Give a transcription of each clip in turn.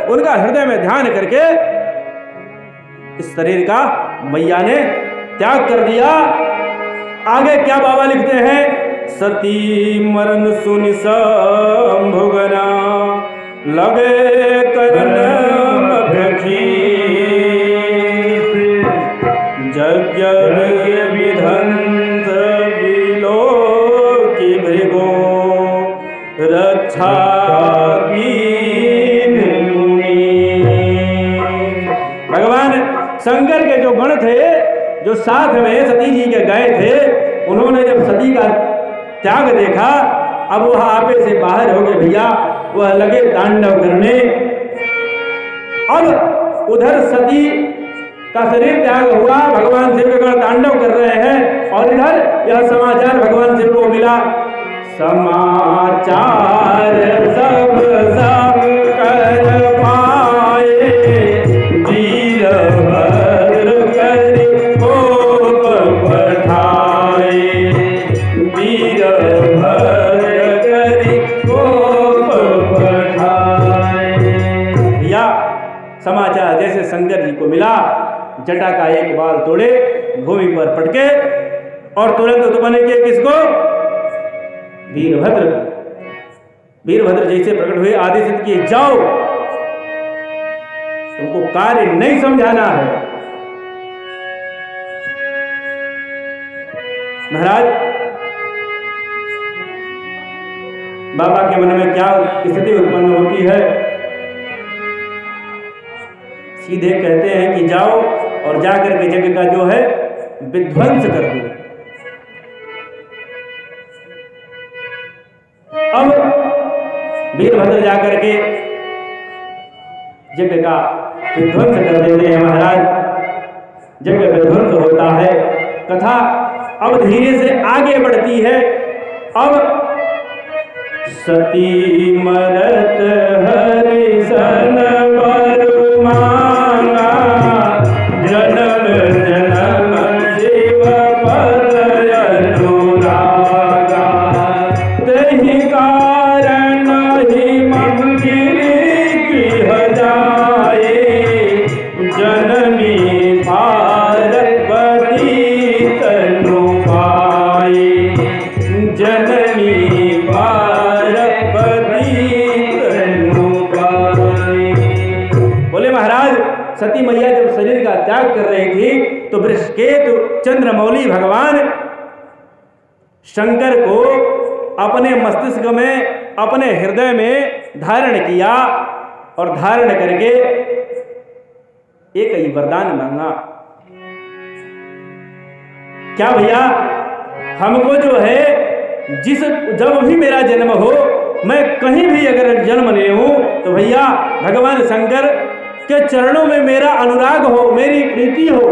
उनका हृदय में ध्यान करके इस शरीर का मैया ने त्याग कर दिया। आगे क्या बाबा लिखते हैं, सती मरण सुनि संभुगना लगे करन मखी यज्ञ विधंस बिलो की भृगो रक्षा कीन मुनि। भगवान शंकर के जो गण थे, जो साथ में सती जी के गए थे, उन्होंने जब सती का त्याग देखा, अब वह आपे से बाहर हो गए भैया, वह लगे तांडव करने। अब उधर सती का शरीर त्याग हुआ, भगवान शिव के गण तांडव कर रहे हैं, और इधर यह समाचार भगवान शिव को मिला, समाचार सब सब कर पाए वीरभद्र करि कोप पठाए, वीरभद्र करि कोप पठाए। भैया समाचार जैसे शंकर जी को मिला, जटा का एक बाल तोड़े, भूमि पर पटके, और तुरंत उत्पन्न किए किसको, वीरभद्र। वीरभद्र जैसे प्रकट हुए, आदेशित किए जाओ, तुमको कार्य नहीं समझाना है। महाराज बाबा के मन में क्या स्थिति उत्पन्न होती है, सीधे कहते हैं कि जाओ और जाकर के जग का जो है विध्वंस कर दो। अब वीरभद्र जाकर के यज्ञ का विध्वंस कर देते हैं। महाराज यज्ञ विध्वंस होता है। कथा अब धीरे से आगे बढ़ती है। अब सती मरत हरि सन वर मांगा, जन्म जन्म शिव पद अनुरागा, तहि कारण हिम गिरि गृह जाए, जननी पार्वती तनु पाए, जननी सती मैया जब शरीर का त्याग कर रही थी तो वृषकेतु चंद्रमौली भगवान शंकर को अपने मस्तिष्क में, अपने हृदय में धारण किया और धारण करके एक ही वरदान मांगा। क्या भैया, हमको जो है जब भी मेरा जन्म हो, मैं कहीं भी अगर जन्म ले हूं तो भैया भगवान शंकर के चरणों में मेरा अनुराग हो, मेरी प्रीति हो,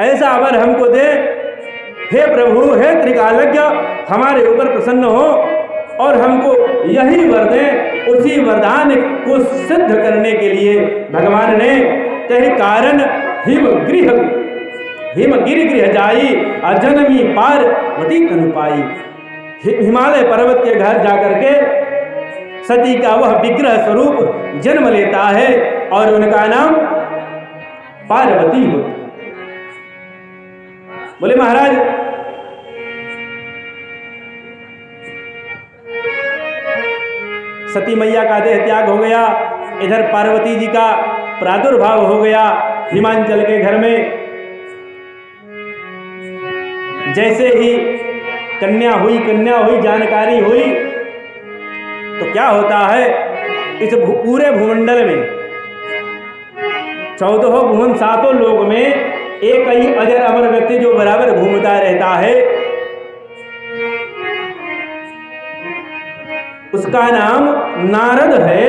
ऐसा अवर हमको दे। हे प्रभु, हे त्रिकालज्ञ, हमारे ऊपर प्रसन्न हो और हमको यही वर दे। उसी वरदान को सिद्ध करने के लिए भगवान ने तहि कारण हिमगिरि गृह जाई, अजनमी पार्वती तनु पाई। हिमालय पर्वत के घर जाकर के सती का वह विग्रह स्वरूप जन्म लेता है और उनका नाम पार्वती होता। बोले महाराज, सती मैया का देह त्याग हो गया, इधर पार्वती जी का प्रादुर्भाव हो गया हिमांचल के घर में। जैसे ही कन्या हुई, जानकारी हुई, तो क्या होता है, इस पूरे भूमंडल में 14 भुवन 7 लोक में एक ही अजर अमर व्यक्ति जो बराबर घूमता रहता है, उसका नाम नारद है।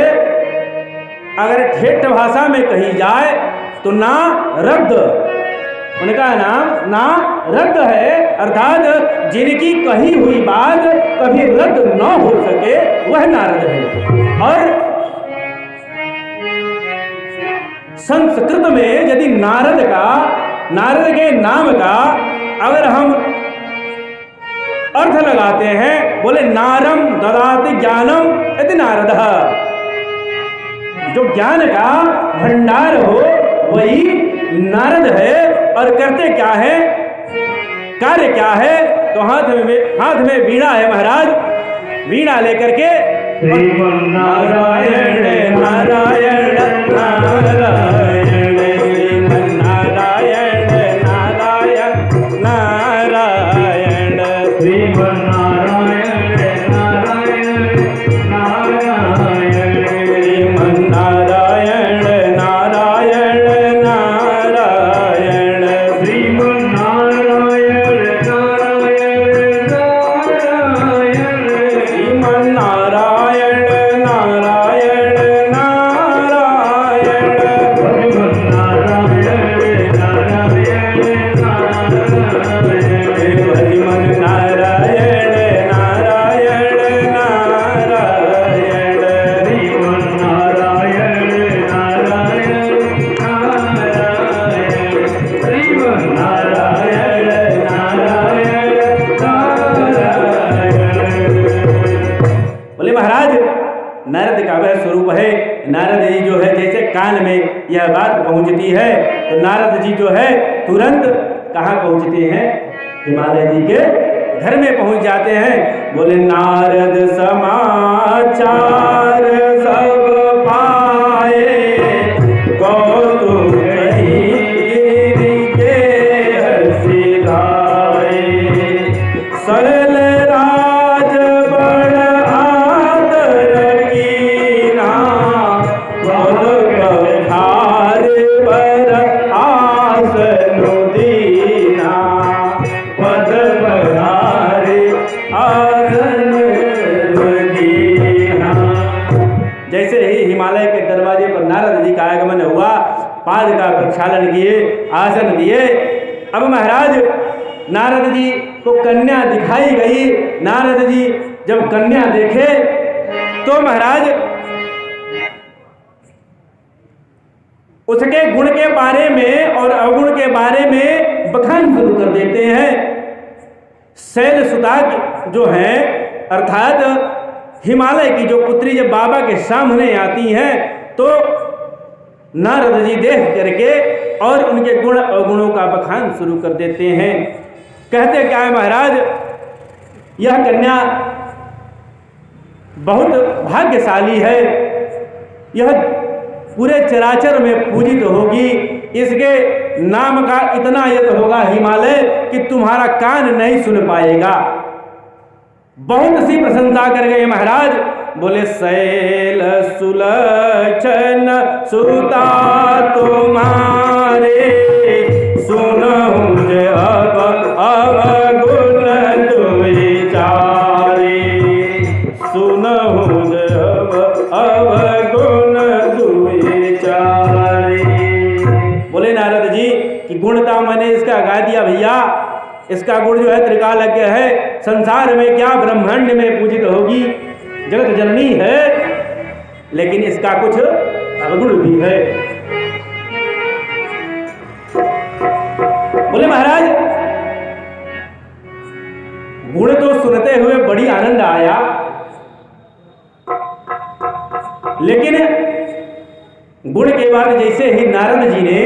अगर ठेठ भाषा में कही जाए तो नारद, उनका नाम नारद है, अर्थात जिनकी कही हुई बात कभी रद्द न हो सके वह नारद है। और संस्कृत में यदि नारद के नाम का अगर हम अर्थ लगाते हैं, बोले नारम ददाति ज्ञानम इति नारदः, जो ज्ञान का भंडार हो वही नारद है। और करते क्या है, कार्य क्या है? तो हाथ में वीणा है महाराज। वीणा लेकर के नारायण नारायण नारायण श्रीमन्नारायण नारायण नारायण श्रीमन्नारायण नारायण नारायण श्रीमन्नारायण नारायण नारायण श्रीमन्नारायण नारायण नारायण श्रीमन्नारायण नारायण नारायण बोले महाराज, नारद का वह स्वरूप है। नारद जी जो है जैसे कान में यह बात पहुंचती है तो नारद जी जो है तुरंत कहाँ पहुंचते हैं? हिमालय जी के घर में पहुंच जाते हैं। बोले नारद समाचार सब पाए, कौतुक गिरि के हर्षि गाए। सरल राज बड़ आदर कीना, पद पधार पर आसन दीना। पद पधार आसन दीना। जैसे ही हिमालय के दरवाजे पर नारद जी का आगमन हुआ, पाद का प्रक्षालन किए, आसन दिए। अब महाराज नारद जी को कन्या दिखाई गई। नारद जी जब कन्या देखे तो महाराज उसके गुण के बारे में और अवगुण के बारे में बखान शुरू कर देते हैं। शैल सुता जो है अर्थात हिमालय की जो पुत्री जब बाबा के सामने आती हैं तो नारद जी देख करके और उनके गुण अवगुणों का बखान शुरू कर देते हैं। कहते क्या है महाराज, यह कन्या बहुत भाग्यशाली है, यह पूरे चराचर में पूजित होगी। इसके नाम का इतना यश होगा हिमालय कि तुम्हारा कान नहीं सुन पाएगा। बहुत सी प्रशंसा कर गए महाराज। बोले शैल सुलक्षण सुता तुम्हारे, सुनहु जे अब अवगुण दुविचारे। सुनहु जे अब अवगुण दुविचारे। बोले नारद जी कि गुणता मैंने इसका गा दिया भैया। इसका गुण जो है त्रिकालज्ञ है, संसार में क्या ब्रह्मांड में पूजित होगी, जगत जननी है, लेकिन इसका कुछ अवगुण भी है। बोले महाराज गुण तो सुनते हुए बड़ी आनंद आया, लेकिन गुण के बाद जैसे ही नारद जी ने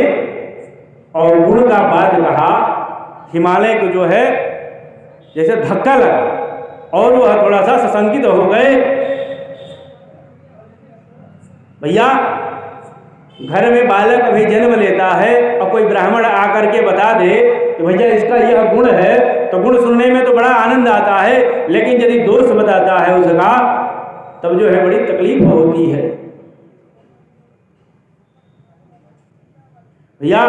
और गुण का बात कहा, हिमालय को जो है जैसे धक्का लगा और वह थोड़ा सा सशंकित हो गए। भैया घर में बालक अभी जन्म लेता है और कोई ब्राह्मण आकर के बता दे कि भैया इसका यह गुण है, तो गुण सुनने में तो बड़ा आनंद आता है, लेकिन यदि दोष बताता है उसका तब जो है बड़ी तकलीफ होती है। भैया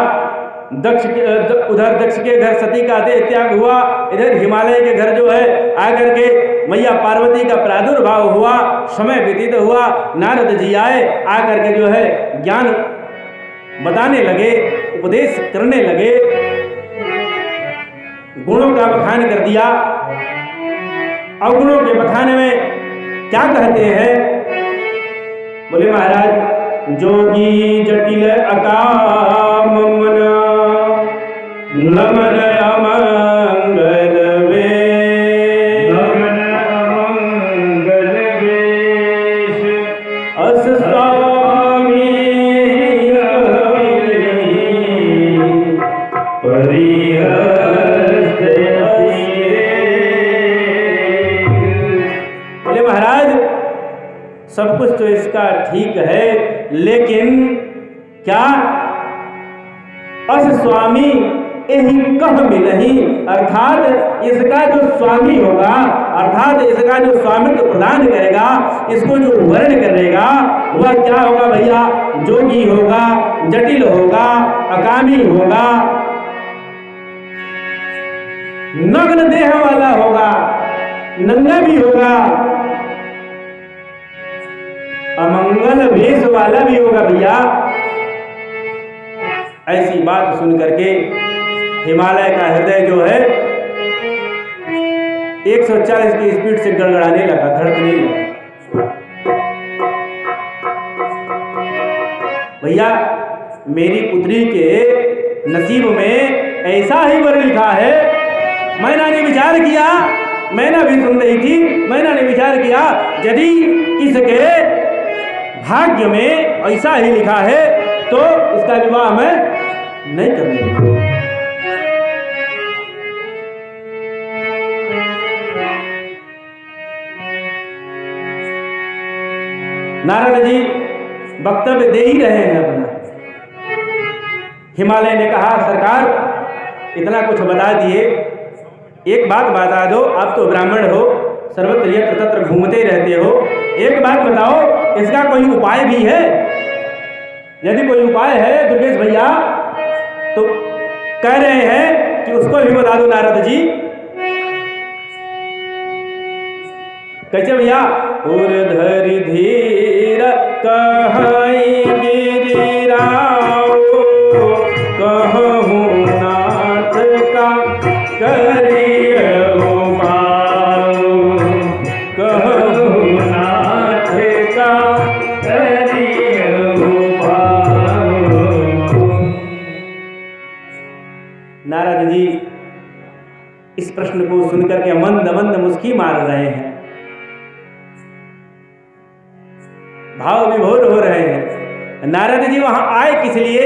उधर दक्ष के घर सती का देह त्याग हुआ, इधर हिमालय के घर जो है आकर के मैया पार्वती का प्रादुर्भाव हुआ, समय व्यतीत हुआ, नारद जी आए, आकर के जो है ज्ञान बताने लगे, उपदेश करने लगे, गुणों का बखान कर दिया। अवगुणों के बखान में क्या कहते हैं? बोले महाराज जोगी जटिल अकाम मना, नमन अमंगल वेश, अस स्वामी ठीक है, लेकिन क्या अस स्वामी यही कह मिलही, अर्थात इसका जो स्वामी होगा, अर्थात इसका जो स्वामित्व प्रदान करेगा, इसको जो वर्ण करेगा वह क्या होगा भैया? जोगी होगा, जटिल होगा, अकामी होगा, नग्न देह वाला होगा, नंगा भी होगा, अमंगल वेश वाला भी होगा भैया। ऐसी बात सुन करके हिमालय का हृदय जो है 140 की स्पीड से गड़गड़ाने लगा, धड़कने लगा। भैया मेरी पुत्री के नसीब में ऐसा ही वर लिखा है। मैना ने विचार किया, मैना भी सुन रही थी, मैना ने विचार किया यदि इसके भाग्य में ऐसा ही लिखा है तो इसका विवाह मैं नहीं करने दूंगा। नारद जी वक्तव्य दे ही रहे हैं अपना। हिमालय ने कहा सरकार इतना कुछ बता दिए, एक बात बता दो, आप तो ब्राह्मण हो, सर्वत्र यत्र तत्र घूमते रहते हो, एक बात बताओ इसका कोई उपाय भी है? यदि कोई उपाय है दुर्गेश भैया तो कह रहे हैं कि उसको भी बता दो नारद जी। कैसे भैया? उर्धरि धीर कहाई गिरिराओ, कहूँ नाथ का करियो पाओ, कहूँ नाथ का करियो पाओ। नारद जी इस प्रश्न को सुनकर के मंद मंद मुस्की मार रहे हैं, भाव विभोर हो रहे हैं। नारद जी वहां आए किस लिए?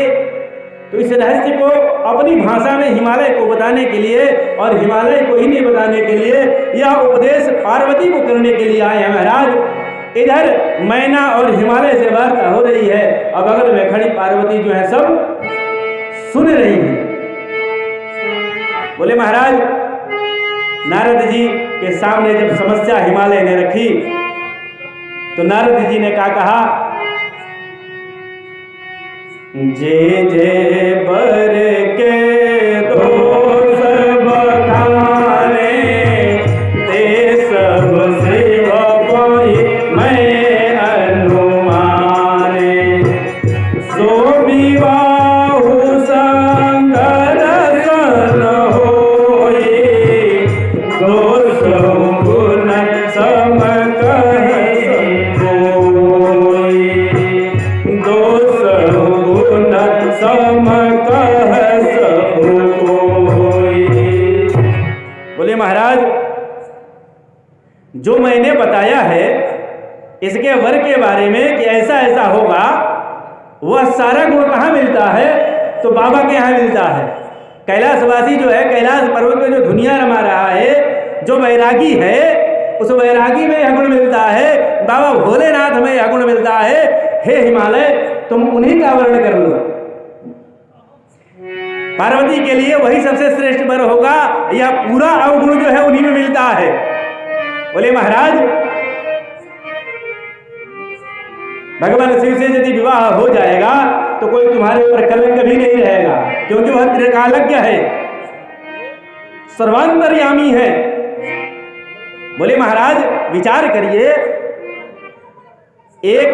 तो इस रहस्य को अपनी भाषा में हिमालय को बताने के लिए और हिमालय को ही नहीं बताने के लिए, यह उपदेश पार्वती को करने के लिए आए हैं महाराज। इधर मैना और हिमालय से वार्ता हो रही है, अब बगल में खड़ी पार्वती जो है सब सुन रही है। बोले महाराज नारद जी के सामने जब समस्या हिमालय ने रखी तो नारद जी ने क्या कहा? जे जे बर के दोष बखाने, ते सब शिव कोई मैं अनुमाने, सो विवाहु शंकर सन होई, दोष गुण सम कह महाराज। जो मैंने बताया है इसके वर के बारे में कि ऐसा ऐसा होगा, वह सारा गुण कहाँ मिलता है? तो बाबा के यहाँ मिलता है। कैलाशवासी जो है, कैलाश पर्वत में जो दुनिया रमा रहा है, जो वैरागी है, उस वैरागी में यह गुण मिलता है। बाबा भोलेनाथ में यह गुण मिलता है। हे हिमालय तुम उन्हीं का वर्ण कर लो, पार्वती के लिए वही सबसे श्रेष्ठ वर होगा, या पूरा अवगुण जो है उन्हीं में मिलता है। बोले महाराज भगवान शिव से यदि विवाह हो जाएगा तो कोई तुम्हारे ऊपर कलंक भी नहीं रहेगा, क्योंकि वह त्रिकालज्ञ है, सर्वांतर्यामी है। बोले महाराज विचार करिए, एक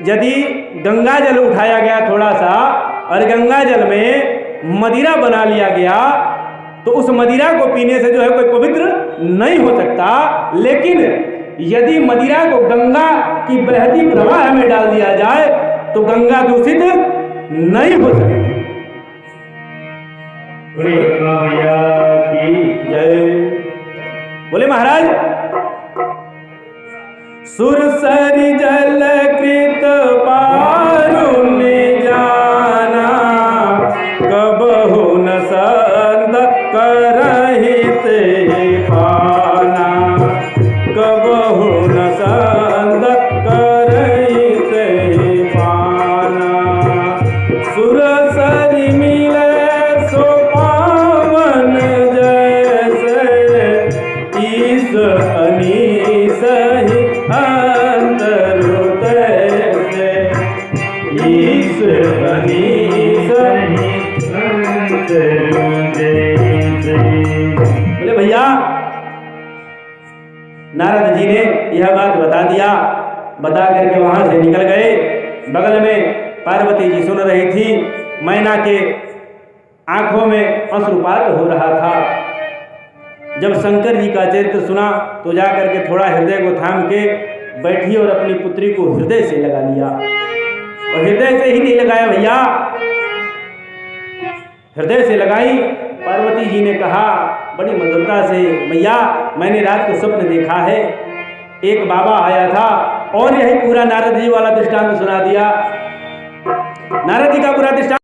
यदि गंगा जल उठाया गया थोड़ा सा और गंगा जल में मदिरा बना लिया गया तो उस मदिरा को पीने से जो है कोई पवित्र नहीं हो सकता, लेकिन यदि मदिरा को गंगा की बहती प्रवाह में डाल दिया जाए तो गंगा दूषित नहीं हो सकती। बोले महाराज सुरसरी जल कृत पारुण्य जाना, कबहु न संत करहित पाना, कबहु न संत करहित बोले भैया नारद जी ने यह बात बता दिया। बता करके वहां से निकल गए। बगल में पार्वती जी सुन रही थी। मैना के आंखों में अश्रुपात हो रहा था। जब शंकर जी का चरित्र सुना तो जा करके थोड़ा हृदय को थाम के बैठी और अपनी पुत्री को हृदय से लगा लिया। और हृदय से ही नहीं लगाया भैया, हृदय से लगाई। पार्वती जी ने कहा बड़ी मधुरता से, मैया मैंने रात को स्वप्न देखा है, एक बाबा आया था और यही पूरा नारद जी वाला दृष्टांत सुना दिया। नारद जी का पूरा दृष्टांत